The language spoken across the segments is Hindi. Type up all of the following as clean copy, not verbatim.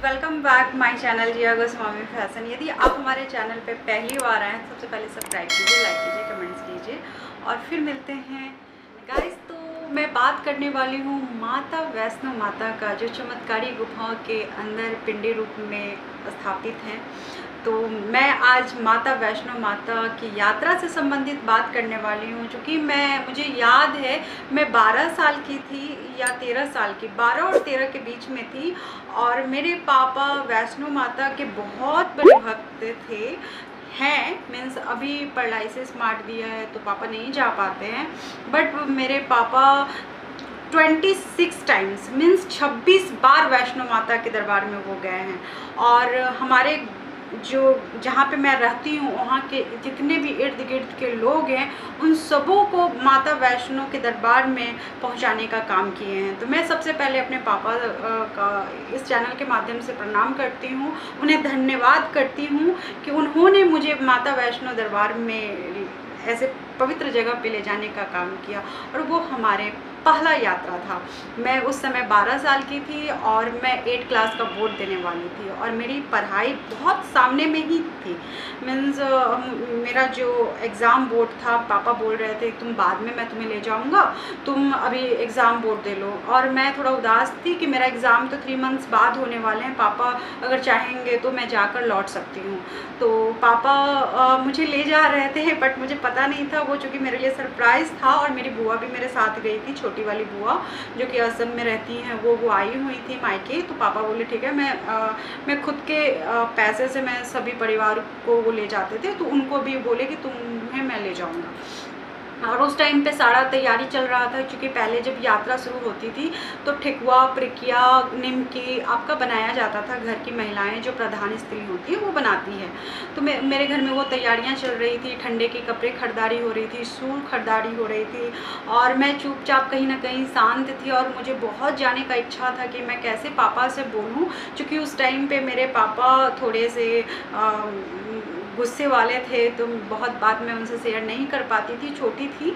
Welcome back my channel Jiya Goswami fashion. यदि आप हमारे चैनल पे पहली बार आए हैं तो सबसे पहले सब्सक्राइब कीजिए, लाइक कीजिए, कमेंट्स कीजिए और फिर मिलते हैं गाइस। तो मैं बात करने वाली हूँ माता वैष्णो माता का, जो चमत्कारी गुफाओं के अंदर पिंडी रूप में स्थापित हैं। तो मैं आज माता वैष्णो माता की यात्रा से संबंधित बात करने वाली हूँ, क्योंकि मुझे याद है मैं 12 साल की थी या 13 साल की, 12 और 13 के बीच में थी। और मेरे पापा वैष्णो माता के बहुत बड़े भक्त थे हैं। मीन्स अभी पढ़ाई से स्मार्ट दिया है तो पापा नहीं जा पाते हैं, बट मेरे पापा 26 टाइम्स मीन्स 26 बार वैष्णो माता के दरबार में वो गए हैं। और हमारे जहाँ पे मैं रहती हूँ वहाँ के जितने भी इर्द गिर्द के लोग हैं उन सबों को माता वैष्णो के दरबार में पहुँचाने का काम किए हैं। तो मैं सबसे पहले अपने पापा का इस चैनल के माध्यम से प्रणाम करती हूँ, उन्हें धन्यवाद करती हूँ कि उन्होंने मुझे माता वैष्णो दरबार में ऐसे पवित्र जगह पे ले जाने का काम किया। और वो हमारे पहला यात्रा था। मैं उस समय 12 साल की थी और मैं 8 क्लास का बोर्ड देने वाली थी और मेरी पढ़ाई बहुत सामने में ही थी। मीन्स मेरा जो एग्ज़ाम बोर्ड था, पापा बोल रहे थे तुम बाद में मैं तुम्हें ले जाऊंगा, तुम अभी एग्ज़ाम बोर्ड दे लो। और मैं थोड़ा उदास थी कि मेरा एग्ज़ाम तो 3 मंथ्स बाद होने वाले हैं, पापा अगर चाहेंगे तो मैं जाकर लौट सकती हूँ। तो पापा मुझे ले जा रहे थे, बट मुझे पता नहीं था वो, चूँकि मेरे लिए सरप्राइज़ था। और मेरी बुआ भी मेरे साथ गई थी, छोटी वाली बुआ जो कि असम में रहती हैं, वो आई हुई थी मायके। तो पापा बोले ठीक है, मैं खुद के पैसे से मैं सभी परिवार को वो ले जाते थे, तो उनको भी बोले कि तुम्हें मैं ले जाऊंगा। और उस टाइम पे सारा तैयारी चल रहा था, क्योंकि पहले जब यात्रा शुरू होती थी तो ठेकुआ, प्रिकिया, निमकी आपका बनाया जाता था। घर की महिलाएं जो प्रधान स्त्री होती है वो बनाती है। तो मेरे घर में वो तैयारियां चल रही थी, ठंडे के कपड़े खरीदारी हो रही थी, सूट खरीदारी हो रही थी और मैं चुपचाप कहीं ना कहीं शांत थी। और मुझे बहुत जाने का इच्छा था कि मैं कैसे पापा से बोलूँ, क्योंकि उस टाइम पे मेरे पापा थोड़े से गुस्से वाले थे, तो बहुत बात मैं उनसे शेयर नहीं कर पाती थी, छोटी थी।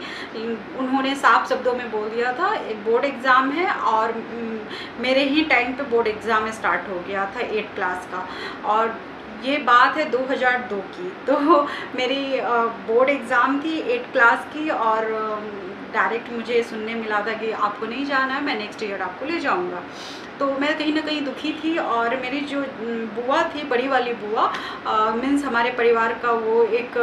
उन्होंने साफ शब्दों में बोल दिया था एक बोर्ड एग्ज़ाम है, और मेरे ही टाइम पे बोर्ड एग्ज़ाम स्टार्ट हो गया था 8 क्लास का। और ये बात है 2002 की। तो मेरी बोर्ड एग्ज़ाम थी 8 क्लास की और डायरेक्ट मुझे सुनने मिला था कि आपको नहीं जाना है, मैं नेक्स्ट ईयर आपको ले जाऊंगा। तो मैं कहीं ना कहीं दुखी थी। और मेरी जो बुआ थी, बड़ी वाली बुआ, मीन्स हमारे परिवार का वो एक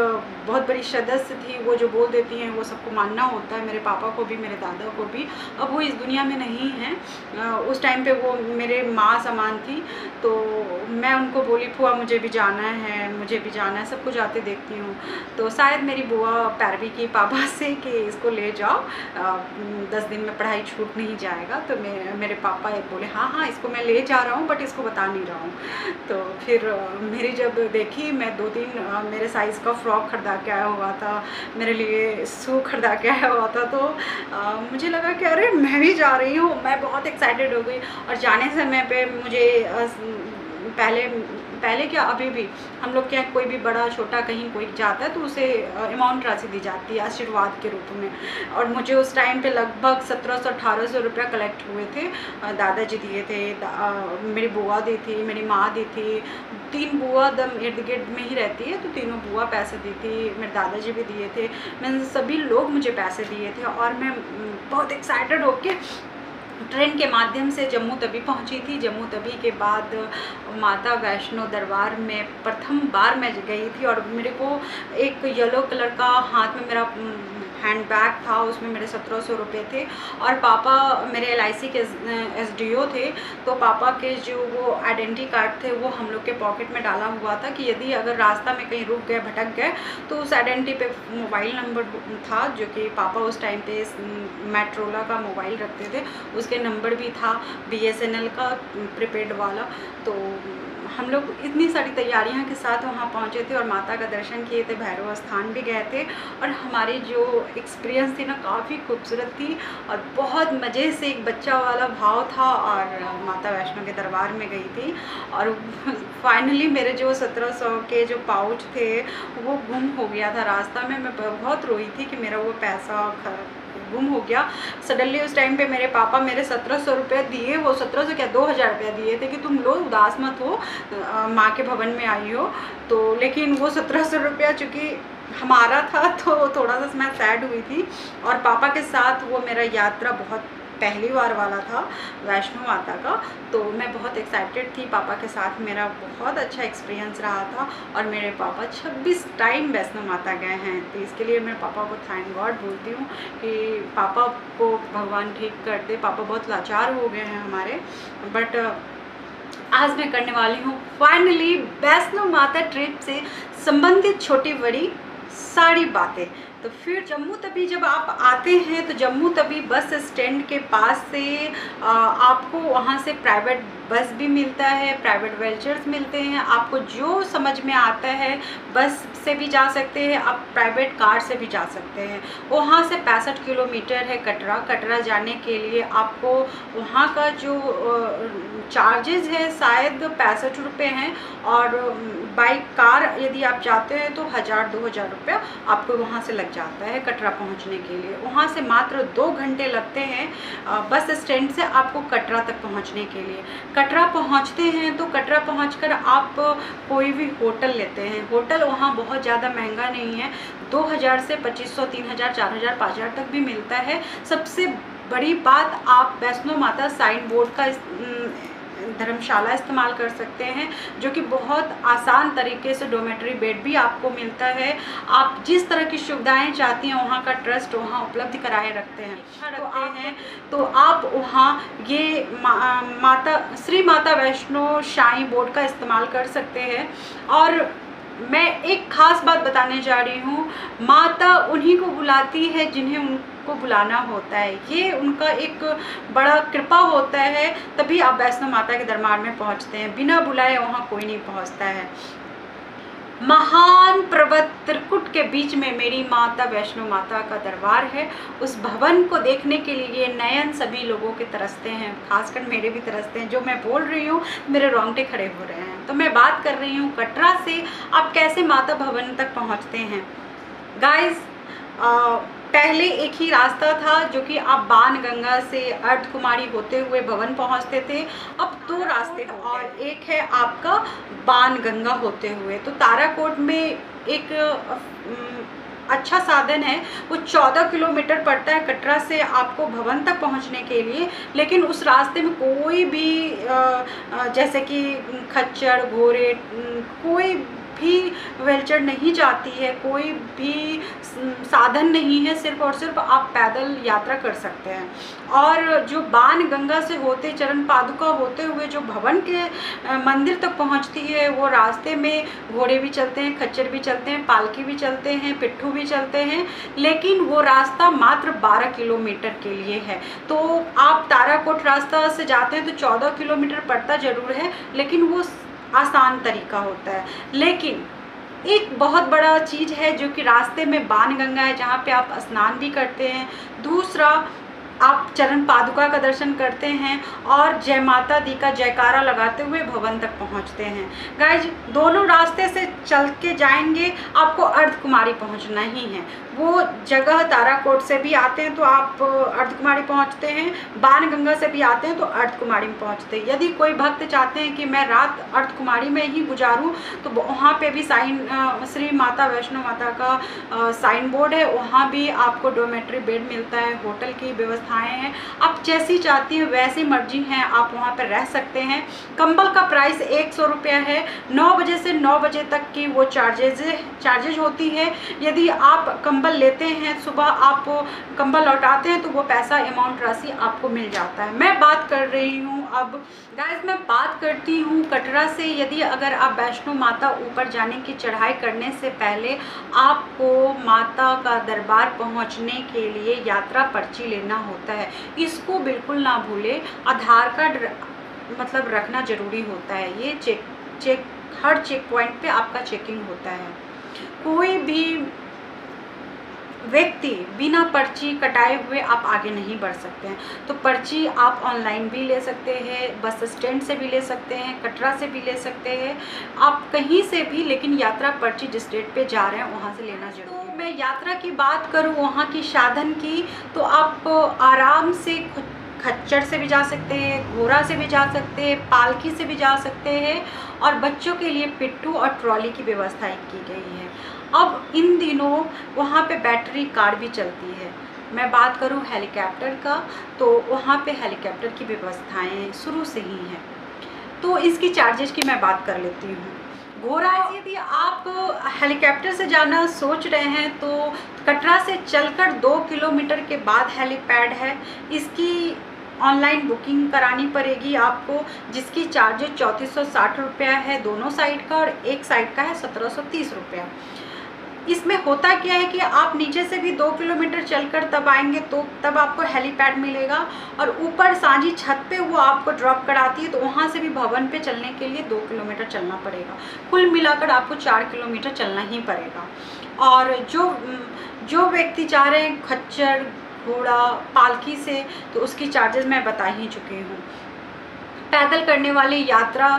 बहुत बड़ी सदस्य थी। वो जो बोल देती हैं वो सबको मानना होता है, मेरे पापा को भी, मेरे दादा को भी। अब वो इस दुनिया में नहीं हैं। उस टाइम पे वो मेरे माँ समान थी। तो मैं उनको बोली फुआ मुझे भी जाना है, मुझे भी जाना है, सबको जाते देखती हूँ। तो शायद मेरी बुआ पैरवी की पापा से कि इसको ले जाओ, 10 दिन में पढ़ाई छूट नहीं जाएगा। तो मेरे पापा बोले हाँ इसको मैं ले जा रहा हूँ, बट इसको बता नहीं रहा हूँ। तो फिर मेरी जब देखी, मैं 2-3 मेरे साइज़ का फ्रॉक खरीदा के आया हुआ था, मेरे लिए शू खरीदा के आया हुआ था। तो मुझे लगा कि अरे मैं भी जा रही हूँ, मैं बहुत एक्साइटेड हो गई। और जाने समय पे मुझे पहले क्या, अभी भी हम लोग क्या, कोई भी बड़ा छोटा कहीं कोई जाता है तो उसे अमाउंट राशि दी जाती है आशीर्वाद के रूप में। और मुझे उस टाइम पे लगभग 1700-1800 रुपया कलेक्ट हुए थे। दादाजी दिए थे, मेरी बुआ दी थी, मेरी माँ दी थी। 3 बुआ दम इर्द गिर्द में ही रहती है, तो तीनों बुआ पैसे दी थी, मेरे दादाजी भी दिए थे। मैंने सभी लोग मुझे पैसे दिए थे। और मैं बहुत एक्साइटेड होके ट्रेन के माध्यम से जम्मू तवी पहुंची थी। जम्मू तवी के बाद माता वैष्णो दरबार में प्रथम बार मैं गई थी। और मेरे को एक येलो कलर का हाथ में मेरा हैंड बैग था, उसमें मेरे 1700 रुपये थे। और पापा मेरे LIC के SDO थे, तो पापा के जो वो आइडेंटिटी कार्ड थे वो हम लोग के पॉकेट में डाला हुआ था कि यदि अगर रास्ता में कहीं रुक गए, भटक गए, तो उस आइडेंटिटी पे मोबाइल नंबर था, जो कि पापा उस टाइम पे मेट्रोला का मोबाइल रखते थे, उसके नंबर भी था BSNL का प्रीपेड वाला। तो हम लोग इतनी सारी तैयारियां के साथ वहाँ पहुँचे थे और माता का दर्शन किए थे, भैरव स्थान भी गए थे। और हमारी जो एक्सपीरियंस थी ना, काफ़ी खूबसूरत थी और बहुत मज़े से एक बच्चा वाला भाव था। और माता वैष्णो के दरबार में गई थी और फाइनली मेरे जो 1700 के जो पाउच थे वो गुम हो गया था रास्ता में। मैं बहुत रोई थी कि मेरा वो पैसा गुम हो गया। सडनली उस टाइम पे मेरे पापा मेरे 1700 रुपये दिए, वो 1700 क्या 2000 रुपया दिए थे कि तुम लो, उदास मत हो, माँ के भवन में आई हो। तो लेकिन वो 1700 रुपया चूँकि हमारा था तो थोड़ा सा मैं सैड हुई थी। और पापा के साथ वो मेरा यात्रा बहुत पहली बार वाला था वैष्णो माता का, तो मैं बहुत एक्साइटेड थी। पापा के साथ मेरा बहुत अच्छा एक्सपीरियंस रहा था और मेरे पापा 26 टाइम वैष्णो माता गए हैं। तो इसके लिए मैं पापा को थैंक गॉड बोलती हूँ कि पापा को भगवान ठीक कर दे। पापा बहुत लाचार हो गए हैं हमारे, बट आज मैं करने वाली हूँ फाइनली वैष्णो माता ट्रिप से संबंधित छोटी बड़ी सारी बातें। तो फिर जम्मू तवी जब आप आते हैं तो जम्मू तवी बस स्टैंड के पास से आपको वहाँ से प्राइवेट बस भी मिलता है, प्राइवेट व्हीलचेयर्स मिलते हैं। आपको जो समझ में आता है बस से भी जा सकते हैं, आप प्राइवेट कार से भी जा सकते हैं। वहाँ से 65 किलोमीटर है कटरा। कटरा जाने के लिए आपको वहाँ का जो चार्जेस है शायद 65 रुपये हैं, और बाई कार यदि आप जाते हैं तो 1000-2000 रुपया आपको वहाँ से लग जाता है कटरा पहुँचने के लिए। वहाँ से मात्र 2 घंटे लगते हैं बस स्टैंड से आपको कटरा तक पहुँचने के लिए। कटरा पहुँचते हैं तो कटरा पहुँचकर आप कोई भी होटल लेते हैं। होटल वहाँ बहुत ज़्यादा महंगा नहीं है, 2000 से 2500, 3000, 4000, 5000 तक भी मिलता है। सबसे बड़ी बात, आप वैष्णो माता साइन बोर्ड का धर्मशाला इस्तेमाल कर सकते हैं, जो कि बहुत आसान तरीके से डोमेट्री बेड भी आपको मिलता है। आप जिस तरह की सुविधाएं चाहती हैं वहाँ का ट्रस्ट वहाँ उपलब्ध कराए रखते हैं। तो आप वहाँ ये श्री माता वैष्णो शाही बोर्ड का इस्तेमाल कर सकते हैं। और मैं एक ख़ास बात बताने जा रही हूँ, माता उन्हीं को बुलाती है जिन्हें उनको बुलाना होता है। ये उनका एक बड़ा कृपा होता है, तभी आप वैष्णो माता के दरबार में पहुँचते हैं। बिना बुलाए वहाँ कोई नहीं पहुँचता है। महान पर्वत त्रिकुट के बीच में मेरी माता वैष्णो माता का दरबार है। उस भवन को देखने के लिए नयन सभी लोगों के तरसते हैं, खासकर मेरे भी तरसते हैं। जो मैं बोल रही हूँ मेरे रोंगटे खड़े हो रहे हैं। तो मैं बात कर रही हूँ कटरा से आप कैसे माता भवन तक पहुँचते हैं। गाइस, पहले एक ही रास्ता था जो कि आप बाणगंगा से अर्धकुमारी होते हुए भवन पहुंचते थे। अब 2 रास्ते हैं और एक है आपका बाणगंगा होते हुए। तो ताराकोट में एक अच्छा साधन है, वो 14 किलोमीटर पड़ता है कटरा से आपको भवन तक पहुंचने के लिए। लेकिन उस रास्ते में कोई भी जैसे कि खच्चर, घोड़े, कोई भी व्हीलचेयर नहीं जाती है, कोई भी साधन नहीं है, सिर्फ और सिर्फ आप पैदल यात्रा कर सकते हैं। और जो बाणगंगा से होते चरण पादुका होते हुए जो भवन के मंदिर तक पहुंचती है, वो रास्ते में घोड़े भी चलते हैं, खच्चर भी चलते हैं, पालकी भी चलते हैं, पिट्ठू भी चलते हैं, लेकिन वो रास्ता मात्र 12 किलोमीटर के लिए है। तो आप ताराकोट रास्ता से जाते हैं तो 14 किलोमीटर पड़ता ज़रूर है, लेकिन वो आसान तरीका होता है। लेकिन एक बहुत बड़ा चीज़ है जो कि रास्ते में बाणगंगा है, जहाँ पे आप स्नान भी करते हैं। दूसरा, आप चरण पादुका का दर्शन करते हैं और जय माता दी का जयकारा लगाते हुए भवन तक पहुंचते हैं। गाइज, दोनों रास्ते से चल के जाएंगे, आपको अर्धकुमारी पहुंचना ही है। वो जगह ताराकोट से भी आते हैं तो आप अर्धकुमारी पहुंचते हैं, बाणगंगा से भी आते हैं तो अर्धकुमारी में पहुंचते हैं। यदि कोई भक्त चाहते हैं कि मैं रात अर्धकुमारी में ही गुजारूं तो वहाँ पे भी श्री माता वैष्णो माता का साइन बोर्ड है, वहाँ भी आपको डोमेट्री बेड मिलता है, होटल की व्यवस्थाएं हैं। आप जैसी चाहती हैं वैसी मर्जी हैं, आप वहाँ पर रह सकते हैं। कंबल का प्राइस 100 रुपया है। 9 बजे से 9 बजे तक की वो चार्जेज होती है। यदि आप कंबल लेते हैं, सुबह आप कंबल लौटाते हैं तो वो पैसा अमाउंट राशि आपको मिल जाता है। मैं बात कर रही हूँ अब गाइस, मैं बात करती हूँ कटरा से। यदि अगर आप वैष्णो माता ऊपर जाने की चढ़ाई करने से पहले आपको माता का दरबार पहुँचने के लिए यात्रा पर्ची लेना होता है, इसको बिल्कुल ना भूलें। आधार कार्ड मतलब रखना ज़रूरी होता है। ये हर चेक पॉइंट पे आपका चेकिंग होता है। कोई भी व्यक्ति बिना पर्ची कटाए हुए आप आगे नहीं बढ़ सकते हैं। तो पर्ची आप ऑनलाइन भी ले सकते हैं, बस स्टैंड से भी ले सकते हैं, कटरा से भी ले सकते हैं, आप कहीं से भी, लेकिन यात्रा पर्ची जिस डेट पे जा रहे हैं वहाँ से लेना जरूरी है। तो मैं यात्रा की बात करूँ वहाँ की साधन की, तो आप आराम से खच्चर से भी जा सकते हैं, घोड़ा से भी जा सकते हैं, पालकी से भी जा सकते हैं, और बच्चों के लिए पिट्ठू और ट्रॉली की व्यवस्था की गई है। अब इन दिनों वहाँ पे बैटरी कार भी चलती है। मैं बात करूँ हेलीकॉप्टर का, तो वहाँ पे हेलीकॉप्टर की व्यवस्थाएं शुरू से ही हैं। तो इसकी चार्जेस की मैं बात कर लेती हूँ। घोड़ा, यदि आप हेलीकॉप्टर से जाना सोच रहे हैं तो कटरा से चलकर 2 किलोमीटर के बाद हेलीपैड है। इसकी ऑनलाइन बुकिंग करानी पड़ेगी आपको, जिसकी चार्जेस 3460 रुपया है दोनों साइड का, और एक साइड का है 1730 रुपया। इसमें होता क्या है कि आप नीचे से भी 2 किलोमीटर चलकर तब आएंगे तो तब आपको हेलीपैड मिलेगा, और ऊपर सांझी छत पे वो आपको ड्रॉप कराती है, तो वहाँ से भी भवन पे चलने के लिए 2 किलोमीटर चलना पड़ेगा। कुल मिलाकर आपको 4 किलोमीटर चलना ही पड़ेगा। और जो व्यक्ति चाह रहे हैं खच्चर, घोड़ा, पालकी से, तो उसकी चार्जेस मैं बता ही चुकी हूँ। पैदल करने वाली यात्रा,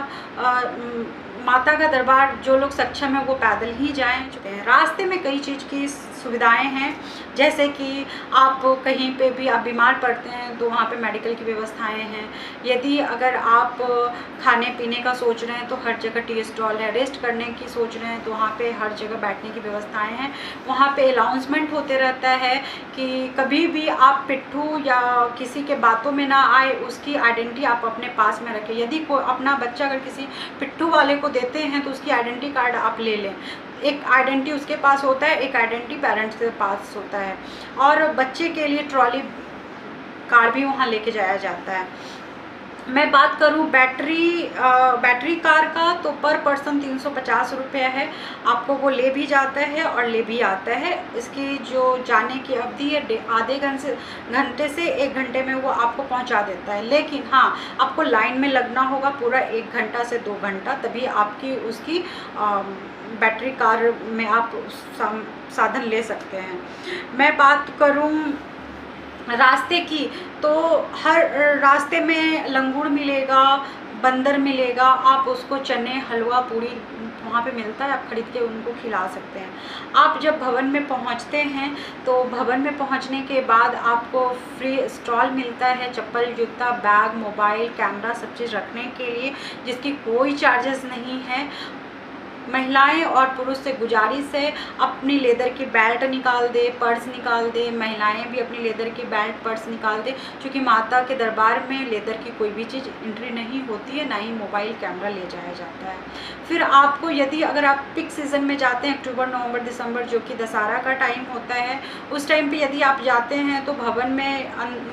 माता का दरबार जो लोग सक्षम है वो पैदल ही जाएं चुके हैं। रास्ते में कई चीज़ की सुविधाएं हैं, जैसे कि आप कहीं पे भी आप बीमार पड़ते हैं तो वहाँ पे मेडिकल की व्यवस्थाएं हैं। यदि अगर आप खाने पीने का सोच रहे हैं तो हर जगह टी स्टॉल है। रेस्ट करने की सोच रहे हैं तो वहाँ पे हर जगह बैठने की व्यवस्थाएं हैं। वहाँ पे अनाउंसमेंट होते रहता है कि कभी भी आप पिट्ठू या किसी के बातों में ना आए, उसकी आइडेंटिटी आप अपने पास में रखें। यदि कोई अपना बच्चा अगर किसी पिट्ठू वाले को देते हैं तो उसकी आइडेंटिटी कार्ड आप ले लें। एक आइडेंटिटी उसके पास होता है, एक आइडेंटिटी पेरेंट्स के पास होता है। और बच्चे के लिए ट्रॉली कार भी वहाँ लेके जाया जाता है। मैं बात करूँ बैटरी कार का, तो पर पर्सन 350 रुपये है। आपको वो ले भी जाता है और ले भी आता है। इसकी जो जाने की अवधि है आधे घंटे से 1 घंटे में वो आपको पहुंचा देता है। लेकिन हाँ, आपको लाइन में लगना होगा पूरा 1 घंटा से 2 घंटा, तभी आपकी उसकी बैटरी कार में आप साधन ले सकते हैं। मैं बात करूँ रास्ते की, तो हर रास्ते में लंगूर मिलेगा, बंदर मिलेगा। आप उसको चने, हलवा, पूड़ी वहाँ पे मिलता है, आप खरीद के उनको खिला सकते हैं। आप जब भवन में पहुँचते हैं तो भवन में पहुँचने के बाद आपको फ्री स्टॉल मिलता है, चप्पल, जूता, बैग, मोबाइल, कैमरा, सब चीज़ रखने के लिए, जिसकी कोई चार्जेस नहीं है। महिलाएं और पुरुष से गुजारिश है, अपनी लेदर की बेल्ट निकाल दे, पर्स निकाल दे। महिलाएं भी अपनी लेदर की बेल्ट, पर्स निकाल दे, क्योंकि माता के दरबार में लेदर की कोई भी चीज़ एंट्री नहीं होती है, ना ही मोबाइल, कैमरा ले जाया जाता है। फिर आपको यदि अगर आप पिक सीज़न में जाते हैं, अक्टूबर, नवंबर, दिसंबर, जो कि दशहरा का टाइम होता है, उस टाइम पे यदि आप जाते हैं तो भवन में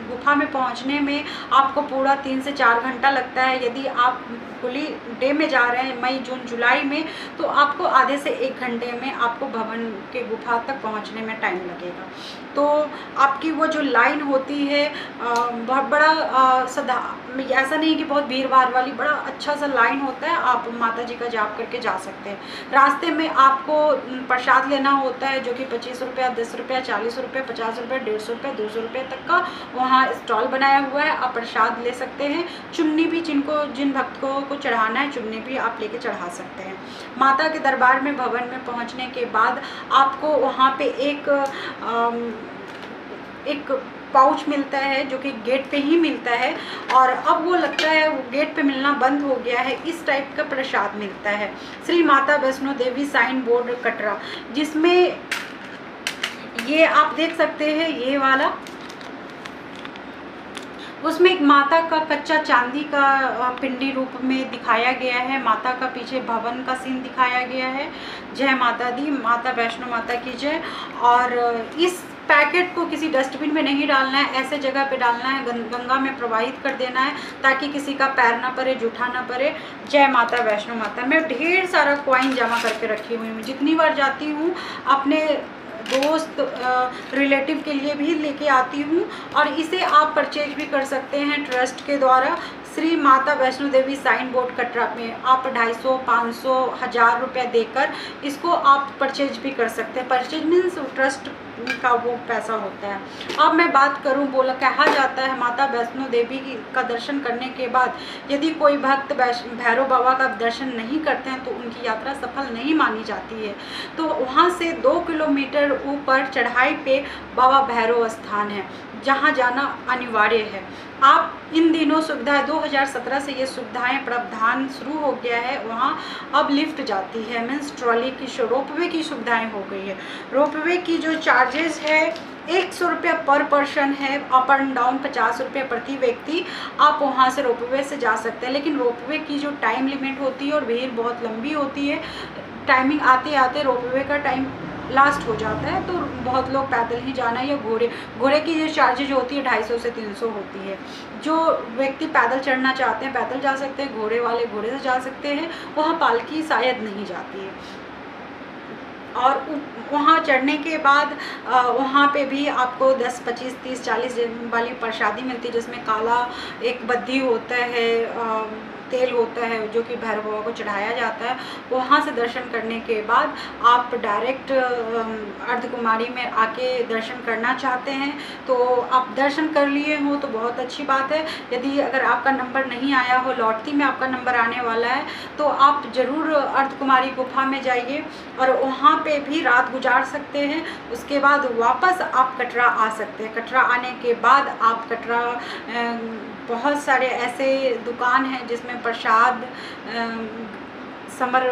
गुफा में पहुंचने में आपको पूरा 3 से 4 घंटा लगता है। यदि आप खुली डे में जा रहे हैं, मई, जून, जुलाई में, तो आपको आधे से 1 घंटे में आपको भवन के गुफा तक पहुंचने में टाइम लगेगा। तो आपकी वो जो लाइन होती है बहुत बड़ा ऐसा नहीं कि बहुत भीड़ भाड़ वाली, बड़ा अच्छा सा लाइन होता है। आप माता जी का जाप करके जा सकते हैं। रास्ते में आपको प्रसाद लेना होता है, जो कि 25 रुपया, 10 रुपया, 40 रुपये, 50 रुपये, 150 रुपये, 200 रुपये तक का वहाँ स्टॉल बनाया हुआ है। आप प्रसाद ले सकते हैं। चुन्नी भी जिन भक्तों को चढ़ाना है, चुन्नी भी आप लेके चढ़ा सकते हैं। माता के दरबार में भवन में पहुंचने के बाद आपको वहाँ पे एक पाउच मिलता है, जो कि गेट पे ही मिलता है, और अब वो लगता है वो गेट पे मिलना बंद हो गया है। इस टाइप का प्रसाद मिलता है, श्री माता वैष्णो देवी साइन बोर्ड कटरा, जिसमें ये आप देख सकते हैं, ये वाला, उसमें एक माता का कच्चा चांदी का पिंडी रूप में दिखाया गया है। माता का पीछे भवन का सीन दिखाया गया है। जय माता दी, माता वैष्णो माता की जय। और इस पैकेट को किसी डस्टबिन में नहीं डालना है, ऐसे जगह पे डालना है, गंगा में प्रवाहित कर देना है, ताकि किसी का पैर ना पड़े, जूठा ना पड़े। जय माता वैष्णो माता। मैं ढेर सारा कॉइन जमा करके रखी हुई हूँ। जितनी बार जाती हूँ अपने दोस्त रिलेटिव के लिए भी लेके आती हूँ, और इसे आप परचेज भी कर सकते हैं ट्रस्ट के द्वारा। श्री माता वैष्णो देवी साइन बोर्ड कटरा में आप 250, 500, 1000 रुपया देकर इसको आप परचेज भी कर सकते हैं। परचेज मीन्स ट्रस्ट का वो पैसा होता है। अब मैं बात करूं, बोला कहा जाता है माता वैष्णो देवी का दर्शन करने के बाद यदि कोई भक्त भैरव बाबा का दर्शन नहीं करते हैं तो उनकी यात्रा सफल नहीं मानी जाती है। तो वहाँ से 2 किलोमीटर ऊपर चढ़ाई पे बाबा भैरव स्थान है जहाँ जाना अनिवार्य है। आप इन दिनों सुविधाएं 2017 से ये सुविधाएं प्रावधान शुरू हो गया है। वहाँ अब लिफ्ट जाती है, मीन्स ट्रॉली की रोपवे की सुविधाएं हो गई है। रोपवे की जो चार्जेस है 100 रुपये पर पर्सन है, अप एंड डाउन 50 रुपये प्रति व्यक्ति। आप वहाँ से रोपवे से जा सकते हैं, लेकिन रोपवे की जो टाइम लिमिट होती है और भीड़ बहुत लंबी होती है, टाइमिंग आते आते रोपवे का टाइम लास्ट हो जाता है, तो बहुत लोग पैदल ही जाना या घोड़े की जो चार्जेज होती है 250 से 300 होती है। जो व्यक्ति पैदल चढ़ना चाहते हैं पैदल जा सकते हैं, घोड़े वाले घोड़े से जा सकते हैं। वहाँ पालकी शायद नहीं जाती है। और वहाँ चढ़ने के बाद वहाँ पे भी आपको 10, 25, 30, 40 वाली प्रसादी मिलती है, जिसमें काला एक बद्दी होता है, तेल होता है जो कि भैरव बाबा को चढ़ाया जाता है। वहाँ से दर्शन करने के बाद आप डायरेक्ट अर्धकुमारी में आके दर्शन करना चाहते हैं तो आप दर्शन कर लिए हो तो बहुत अच्छी बात है। यदि अगर आपका नंबर नहीं आया हो, लौटती में आपका नंबर आने वाला है, तो आप ज़रूर अर्धकुमारी गुफा में जाइए और वहाँ पे भी रात गुजार सकते हैं। उसके बाद वापस आप कटरा आ सकते हैं। कटरा आने के बाद आप कटरा बहुत सारे ऐसे दुकान हैं जिसमें प्रसाद, समर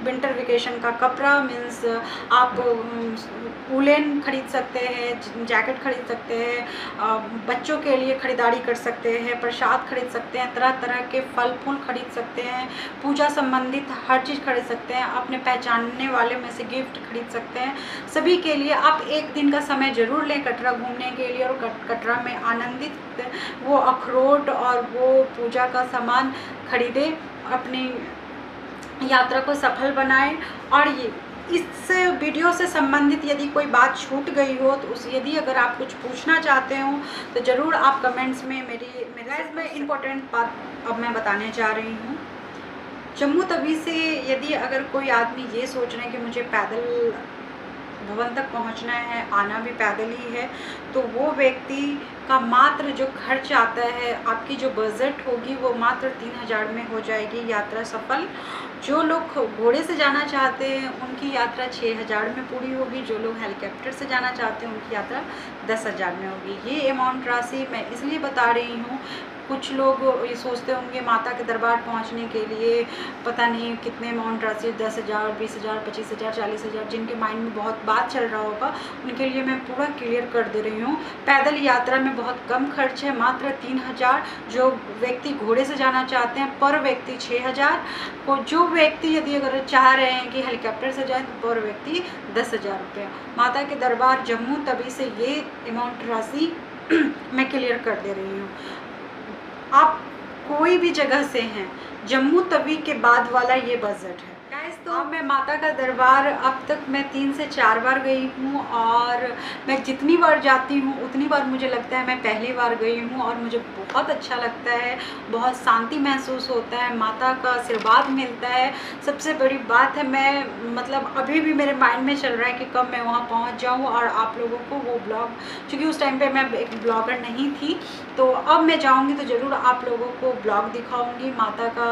विंटर वेकेशन का कपड़ा, मीन्स आप वूलन खरीद सकते हैं, जैकेट खरीद सकते हैं, बच्चों के लिए ख़रीदारी कर सकते हैं, प्रसाद खरीद सकते हैं, तरह तरह के फल फूल खरीद सकते हैं, पूजा संबंधित हर चीज़ खरीद सकते हैं, अपने पहचानने वाले में से गिफ्ट खरीद सकते हैं। सभी के लिए आप एक दिन का समय ज़रूर लें कटरा घूमने के लिए और कटरा में आनंदित वो अखरोट और वो पूजा का सामान खरीदें, अपनी यात्रा को सफल बनाएं। और ये इस वीडियो से संबंधित यदि कोई बात छूट गई हो तो यदि अगर आप कुछ पूछना चाहते हो तो ज़रूर आप कमेंट्स में मेरे इम्पोर्टेंट बात अब मैं बताने जा रही हूँ। जम्मू तवी से यदि अगर कोई आदमी ये सोच रहे हैं कि मुझे पैदल भवन तक पहुंचना है, आना भी पैदल ही है, तो वो व्यक्ति का मात्र जो खर्च आता है, आपकी जो बजट होगी वो मात्र 3000 में हो जाएगी यात्रा सफल। जो लोग घोड़े से जाना चाहते हैं उनकी यात्रा 6000 में पूरी होगी। जो लोग हेलीकॉप्टर से जाना चाहते हैं उनकी यात्रा 10000 में होगी। ये अमाउंट राशि मैं इसलिए बता रही हूँ, कुछ लोग ये सोचते होंगे माता के दरबार पहुंचने के लिए पता नहीं कितने अमाउंट राशि, 10,000, 20,000, 25,000, 40,000, जिनके माइंड में बहुत बात चल रहा होगा उनके लिए मैं पूरा क्लियर कर दे रही हूँ। पैदल यात्रा में बहुत कम खर्च है, मात्र 3000। जो व्यक्ति घोड़े से जाना चाहते हैं पर व्यक्ति 6000 को, जो व्यक्ति यदि अगर चाह रहे हैं कि हेलीकॉप्टर से जाएँ तो पर व्यक्ति 10,000 रुपये। माता के दरबार जम्मू तवी से ये अमाउंट राशि मैं क्लियर कर दे रही हूँ। आप कोई भी जगह से हैं, जम्मू तवी के बाद वाला ये बजट है गाइस। तो मैं माता का दरबार अब तक मैं 3 से 4 बार गई हूँ और मैं जितनी बार जाती हूँ उतनी बार मुझे लगता है मैं पहली बार गई हूँ और मुझे बहुत अच्छा लगता है, बहुत शांति महसूस होता है, माता का आशीर्वाद मिलता है। सबसे बड़ी बात है, मैं मतलब अभी भी मेरे माइंड में चल रहा है कि कब मैं वहाँ पहुँच जाऊँ और आप लोगों को वो ब्लॉग, क्योंकि उस टाइम पे मैं एक ब्लॉगर नहीं थी, तो अब मैं जाऊँगी तो ज़रूर आप लोगों को ब्लॉग दिखाऊँगी, माता का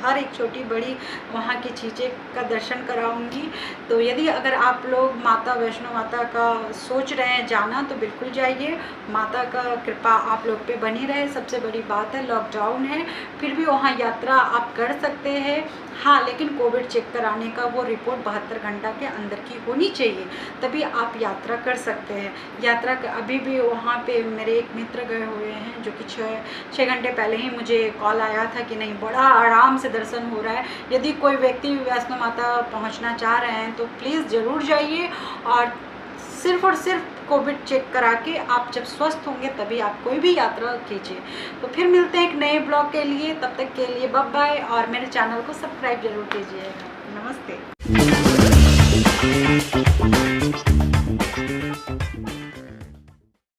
हर एक छोटी बड़ी वहाँ की चीज़ें का दर्शन कराऊंगी। तो यदि अगर आप लोग माता वैष्णो माता का सोच रहे हैं जाना तो बिल्कुल जाइए, माता का कृपा आप लोग पे बनी रहे। सबसे बड़ी बात है लॉकडाउन है फिर भी वहाँ यात्रा आप कर सकते हैं। हाँ, लेकिन कोविड चेक कराने का वो रिपोर्ट 72 घंटा के अंदर की होनी चाहिए, तभी आप यात्रा कर सकते हैं। यात्रा अभी भी वहाँ पे मेरे एक मित्र गए हुए हैं जो कि 6 घंटे पहले ही मुझे कॉल आया था कि नहीं, बड़ा आराम से दर्शन हो रहा है। यदि कोई व्यक्ति वैष्णो माता पहुँचना चाह रहे हैं तो प्लीज़ ज़रूर जाइए और सिर्फ कोविड चेक करा के आप जब स्वस्थ होंगे तभी आप कोई भी यात्रा कीजिए। तो फिर मिलते हैं एक नए ब्लॉग के लिए, तब तक के लिए बाय बाय और मेरे चैनल को सब्सक्राइब जरूर कीजिएगा। नमस्ते।